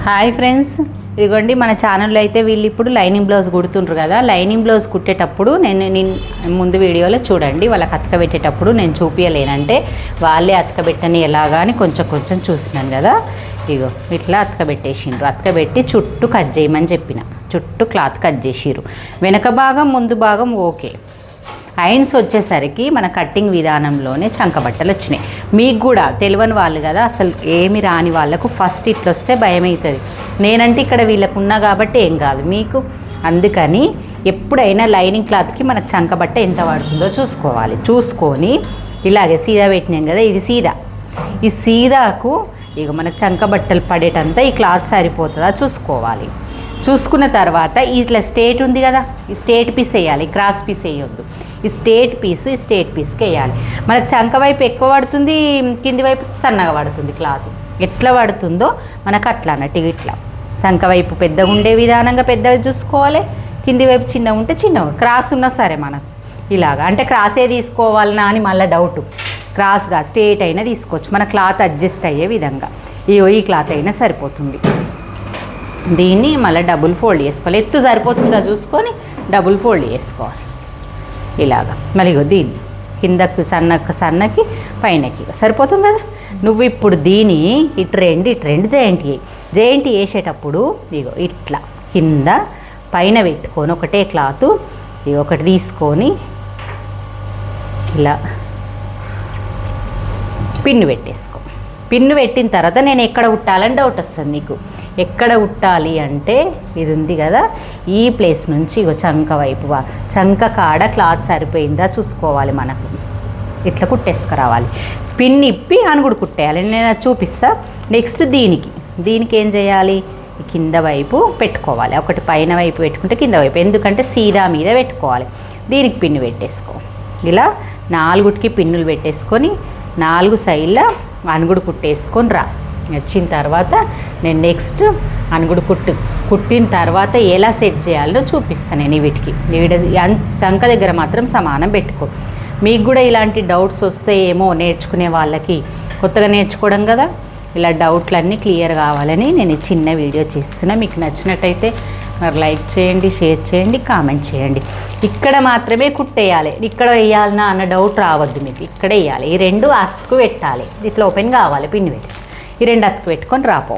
Hi friends, ఇదిగోండి మన ఛానల్లో అయితే వీళ్ళు ఇప్పుడు లైనింగ్ బ్లౌజ్ కుడుతుండ్రు కదా. లైనింగ్ బ్లౌజ్ కుట్టేటప్పుడు నేను ముందు వీడియోలో చూడండి, వాళ్ళకి అతకబెట్టేటప్పుడు నేను చూపించలేనంటే వాళ్ళే అతకబెట్టని ఎలాగా అని కొంచెం చూసినాను కదా. ఇగో ఇట్లా అతకబెట్టేసిండ్రు. అతకబెట్టి చుట్టూ కట్ చేయమని చెప్పిన, చుట్టూ క్లాత్ కట్ చేసిర్రు. వెనక భాగం ముందు భాగం ఓకే. ఐన్స్ వచ్చేసరికి మన కట్టింగ్ విధానంలోనే చంకబట్టలు వచ్చినాయి. మీకు కూడా తెలియని వాళ్ళు కదా, అసలు ఏమి రాని వాళ్ళకు ఫస్ట్ ఇట్లా వస్తే భయం అవుతుంది. నేనంటే ఇక్కడ వీళ్ళకు ఉన్నా కాబట్టి ఏం కాదు మీకు. అందుకని ఎప్పుడైనా లైనింగ్ క్లాత్కి మనకు చంకబట్ట ఎంత పడుతుందో చూసుకోవాలి. చూసుకొని ఇలాగే సీదా పెట్టినాం కదా, ఇది సీదా. ఈ సీదాకు ఇక మనకు చంకబట్టలు పడేటంతా ఈ క్లాత్ సరిపోతుందా చూసుకోవాలి. చూసుకున్న తర్వాత ఇట్లా స్ట్రేట్ ఉంది కదా, ఈ స్ట్రేట్ పీస్ వేయాలి, క్రాస్ పీస్ వేయొద్దు. ఈ స్ట్రేట్ పీస్కి వేయాలి. మనకు చంక వైపు ఎక్కువ పడుతుంది, కింది వైపు సన్నగా పడుతుంది. క్లాత్ ఎట్లా పడుతుందో మనకు అట్లా అన్నట్టు ఇట్లా చంక వైపు పెద్దగా ఉండే విధానంగా పెద్దగా చూసుకోవాలి, కింది వైపు చిన్నగా ఉంటే చిన్నగా. క్రాస్ ఉన్నా సరే మనకు ఇలాగా అంటే క్రాసే తీసుకోవాలన్నా అని మళ్ళీ డౌట్. క్రాస్గా స్ట్రేట్ అయినా తీసుకోవచ్చు, మన క్లాత్ అడ్జస్ట్ అయ్యే విధంగా. ఈ క్లాత్ అయినా సరిపోతుంది. దీన్ని మళ్ళీ డబుల్ ఫోల్డ్ చేసుకోవాలి. ఎత్తు సరిపోతుందా చూసుకొని డబుల్ ఫోల్డ్ చేసుకోవాలి ఇలాగా. మళ్ళీ దీన్ని కిందకు సన్నకి పైనకి సరిపోతుంది కదా. నువ్వు ఇప్పుడు దీన్ని ఇటు రెండు జాయింట్ వేసేటప్పుడు ఇగో ఇట్లా కింద పైన పెట్టుకొని ఒకటే క్లాత్ ఒకటి తీసుకొని ఇలా పిన్ను పెట్టేసుకో. పిన్ను పెట్టిన తర్వాత నేను ఎక్కడ కుట్టాలని డౌట్ వస్తుంది నీకు. ఎక్కడ కుట్టాలి అంటే ఇది ఉంది కదా, ఈ ప్లేస్ నుంచి ఇగో చంక వైపు, చంక కాడ క్లాత్ సరిపోయిందా చూసుకోవాలి. మనకు ఇట్లా కుట్టేసుకురావాలి. పిన్ ఇప్పి అనుగుడు కుట్టేయాలి. నేను అది చూపిస్తా. నెక్స్ట్ దీనికి ఏం చేయాలి, కింద వైపు పెట్టుకోవాలి. ఒకటి పైన వైపు పెట్టుకుంటే కింద వైపు, ఎందుకంటే సీదా మీద పెట్టుకోవాలి. దీనికి పిన్ను పెట్టేసుకో. ఇలా 4కి పిన్నులు పెట్టేసుకొని 4 సైడ్ల అనుగుడు కుట్టేసుకొని రా. వచ్చిన తర్వాత నేను నెక్స్ట్ అనుగుడు కుట్టిన తర్వాత ఎలా సెట్ చేయాలో చూపిస్తాను నేను వీటికి. సంక దగ్గర మాత్రం సమానం పెట్టుకో. మీకు కూడా ఇలాంటి డౌట్స్ వస్తే ఏమో నేర్చుకునే వాళ్ళకి, కొత్తగా నేర్చుకోవడం కదా, ఇలా డౌట్లన్నీ క్లియర్ కావాలని నేను చిన్న వీడియో చేస్తున్నా. మీకు నచ్చినట్టయితే మరి లైక్ చేయండి, షేర్ చేయండి, కామెంట్ చేయండి. ఇక్కడ మాత్రమే కుట్టేయాలి, ఇక్కడ వేయాలన్నా అన్న డౌట్ రావద్దు మీకు. ఇక్కడ వేయాలి. ఈ 2 అతుకు పెట్టాలి, ఇట్లా ఓపెన్ కావాలి పిన్ పెట్టి. ఈ 2 అతుకు పెట్టుకొని రాపో.